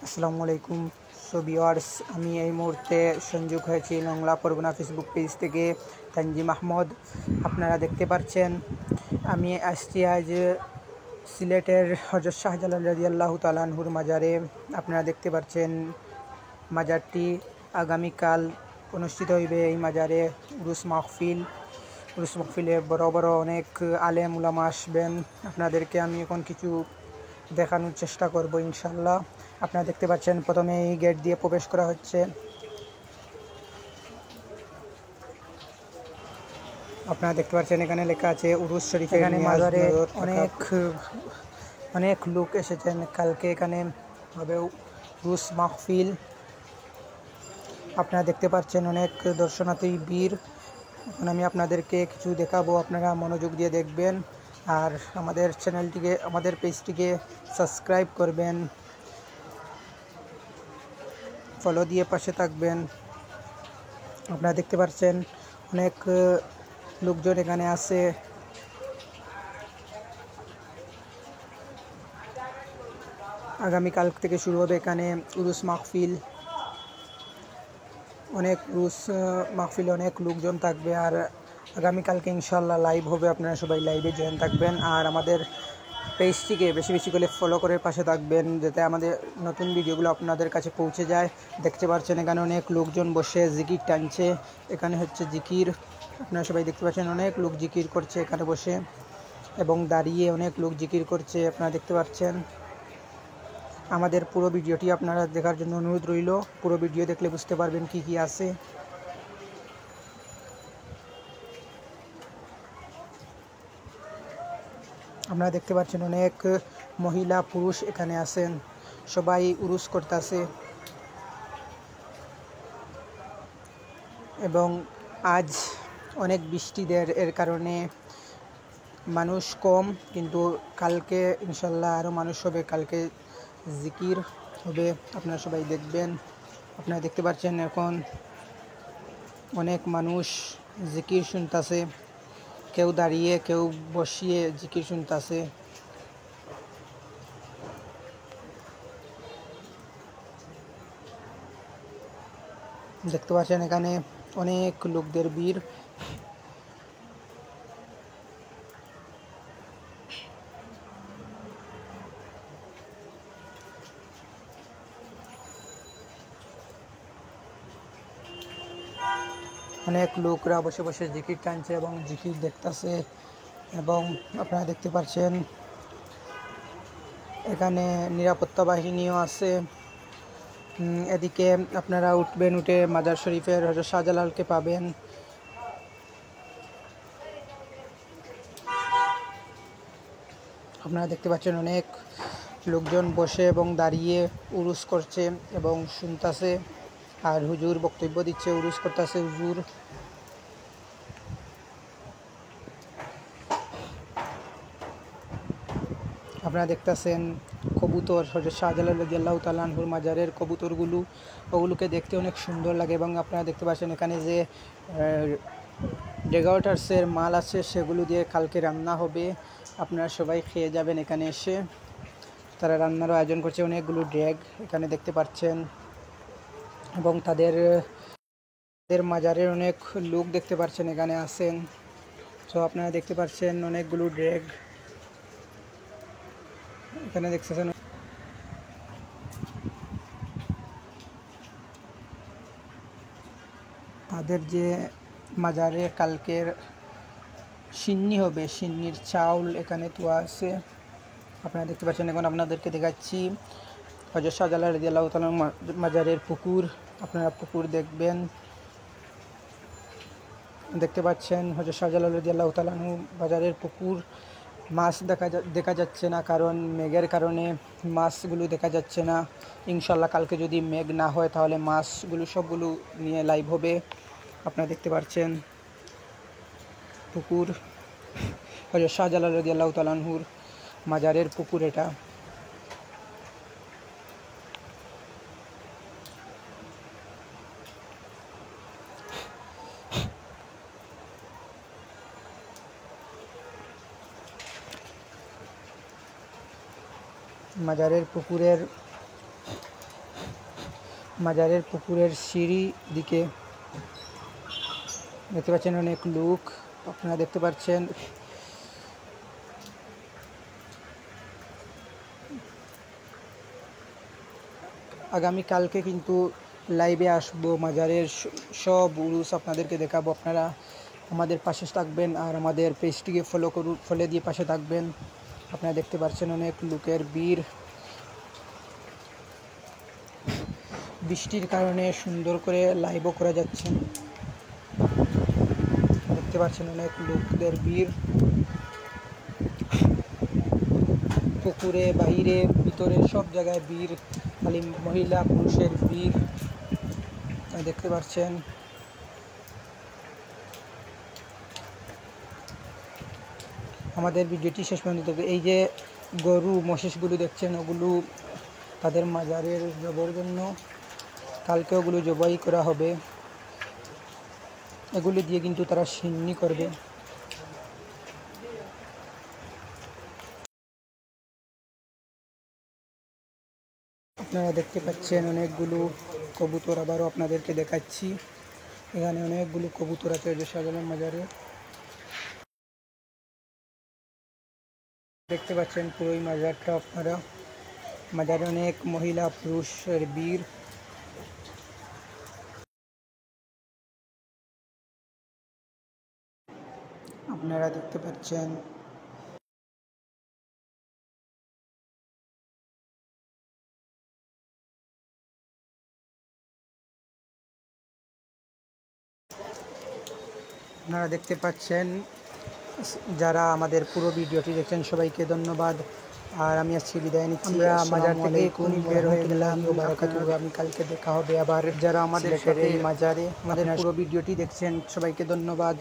আসসালামু আলাইকুম। So viewers, আমি এই মুহূর্তে সংযোগ হয়েছি লংলা পরগনা ফেসবুক পেজ থেকে তানজিম আহমদ। আপনারা দেখতে পাচ্ছেন আমি আসছি আজ সিলেটের হযরত শাহজালাল রাদিয়াল্লাহু তাআলা আনহুর মাজারে। আপনারা দেখতে পাচ্ছেন মাজারটি আগামীকাল অনুষ্ঠিত হইবে। এই মাজারে উরুস মাহফিলে বড় বড় অনেক আলেম উলামা আসবেন। আপনাদেরকে আমি এখন কিছু দেখানোর চেষ্টা করব ইনশাল্লাহ। আপনারা দেখতে পাচ্ছেন প্রথমে এই গেট দিয়ে প্রবেশ করা হচ্ছে। আপনারা দেখতে পাচ্ছেন এখানে লেখা আছে উরুস শরীফ। এখানে মাজারে অনেক লোক এসেছেন। কালকে এখানে হবে উরুস মাহফিল। আপনারা দেখতে পাচ্ছেন অনেক দর্শনার্থী ভিড়। এখন আমি আপনাদেরকে কিছু দেখাবো, আপনারা মনোযোগ দিয়ে দেখবেন আর আমাদের পেজটিকে সাবস্ক্রাইব করবেন, ফলো দিয়ে পাশে থাকবেন। আপনারা দেখতে পাচ্ছেন অনেক লোকজন এখানে আছে। আগামীকাল থেকে শুরু হবে এখানে উরুস মাহফিল। মাহফিলে অনেক লোকজন থাকবে আর আগামীকালকে ইনশাল্লাহ লাইভ হবে। আপনারা সবাই লাইভে জয়েন থাকবেন আর আমাদের পেজটিকে বেশি বেশি করে ফলো করে পাশে থাকবেন, যাতে আমাদের নতুন ভিডিওগুলো আপনাদের কাছে পৌঁছে যায়। দেখতে পাচ্ছেন এখানে অনেক লোকজন বসে জিকির টানছে। এখানে হচ্ছে জিকির। আপনারা সবাই দেখতে পাচ্ছেন অনেক লোক জিকির করছে এখানে বসে এবং দাঁড়িয়ে অনেক লোক জিকির করছে। আপনারা দেখতে পাচ্ছেন। আমাদের পুরো ভিডিওটি আপনারা দেখার জন্য অনুরোধ রইল। পুরো ভিডিও দেখলে বুঝতে পারবেন কি কি আছে। আপনারা দেখতে পাচ্ছেন অনেক মহিলা পুরুষ এখানে আছেন, সবাই উরুস করতেছে এবং আজ অনেক বৃষ্টিদের এর কারণে মানুষ কম, কিন্তু কালকে ইনশাল্লাহ আরও মানুষ হবে। কালকে জিকির হবে, আপনারা সবাই দেখবেন। আপনারা দেখতে পাচ্ছেন এখন অনেক মানুষ জিকির শুনতেছে, কেউ দাঁড়িয়ে কেউ বসিয়ে জিকির শুনতেছে। দেখতে পাচ্ছেন এখানে অনেক লোকদের ভিড়। অনেক লোকরা বসে বসে জিকির টানছে এবং জিকির দেখতেছে এবং আপনারা দেখতে পাচ্ছেন এখানে নিরাপত্তা বাহিনীও আছে। এদিকে আপনারা উঠে মাজার শরীফের হযরত শাহজালালকে পাবেন। আপনারা দেখতে পাচ্ছেন অনেক লোকজন বসে এবং দাঁড়িয়ে উরুস করছে এবং শুনতেছে আর হুজুর বক্তব্য দিচ্ছে, উরুস করতেছে হুজুর। আপনারা দেখতেছেন কবুতর, হযরত শাহজালাল রাদিয়াল্লাহু তাআলা আনহুর মাজারের ওগুলোকে দেখতে অনেক সুন্দর লাগে এবং আপনারা দেখতে পাচ্ছেন এখানে যে ডেজার্টার্সের মাল আছে সেগুলো দিয়ে কালকে রান্না হবে। আপনারা সবাই খেয়ে যাবেন এখানে এসে। তারা রান্নারও আয়োজন করছে, অনেকগুলো ড্যাগ এখানে দেখতে পাচ্ছেন এবং তাদের মাজারের অনেক লোক দেখতে পাচ্ছেন এখানে আছেন। তো আপনারা দেখতে পাচ্ছেন অনেকগুলো ড্যাগ এখানে দেখতেছেন। তাদের যে মাজারে কালকের সিন্নি হবে, সিন্নির চাউল এখানে তোয়া আছে। আপনারা দেখতে পাচ্ছেন। এখন আপনাদেরকে দেখাচ্ছি হযরত শাহজালাল রাদিয়াল্লাহু তাআলা মাজারের পুকুর। আপনারা পুকুর দেখবেন। দেখতে পাচ্ছেন হযরত শাহজালাল রাদিয়াল্লাহু তাআলা মাজারের পুকুর। মাছ দেখা যাচ্ছে না, কারণ মেঘের কারণে মাছগুলো দেখা যাচ্ছে না। ইনশাল্লাহ কালকে যদি মেঘ না হয় তাহলে মাছগুলো সবগুলো নিয়ে লাইভ হবে। আপনারা দেখতে পাচ্ছেন পুকুর, হযরত শাহজালাল রাদিয়াল্লাহু তাআলা আনহুর মাজারের পুকুর এটা। মাজারের পুকুরের মাজারের পুকুরের সিঁড়ি দিকে দেখতে পাচ্ছেন অনেক লোক, আপনারা দেখতে পাচ্ছেন। আগামীকালকে কিন্তু লাইভে আসবো, মাজারের সব উরুস আপনাদেরকে দেখাবো। আপনারা আমাদের পাশে থাকবেন আর আমাদের পেজটিকে ফলো দিয়ে পাশে থাকবেন। আপনারা দেখতে পাচ্ছেন অনেক লোকের ভিড়। বৃষ্টির কারণে সুন্দর করে লাইভও করা যাচ্ছে। দেখতে পাচ্ছেন অনেক লোকদের ভিড়, পুকুরে, বাইরে, ভিতরে সব জায়গায় ভিড়, খালি মহিলা পুরুষের ভিড় দেখতে পাচ্ছেন। আমাদের ভিডিওটি শেষ পর্যন্ত দেখবে। এই যে গরু মহিষগুলো দেখছেন, ওগুলো তাদের মাজারের জবর জন্য, কালকে ওগুলো জবাই করা হবে। এগুলো দিয়ে কিন্তু তারা সিন্নি করবে। আপনারা দেখতে পাচ্ছেন অনেকগুলো কবুতর, আবারও আপনাদেরকে দেখাচ্ছি। এখানে অনেকগুলো কবুতর আছে শাহজালাল মাজারে। দেখতে পাচ্ছেন পুরো এই মাজারটা আপনারা। মাজারে অনেক মহিলা পুরুষের ভিড়। আপনারা দেখতে পাচ্ছেন। আপনারা দেখতে পাচ্ছেন যারা আমাদের পুরো ভিডিওটি দেখছেন সবাইকে ধন্যবাদ। আর আমি আজকে বিদায় নিচ্ছি। আমরা মাজার থেকে এখনই বের হয়ে গেলাম। আমি কালকে দেখা হবে আবার। যারা আমাদের সাথে এই মাজারে আমাদের পুরো ভিডিওটি দেখছেন সবাইকে ধন্যবাদ।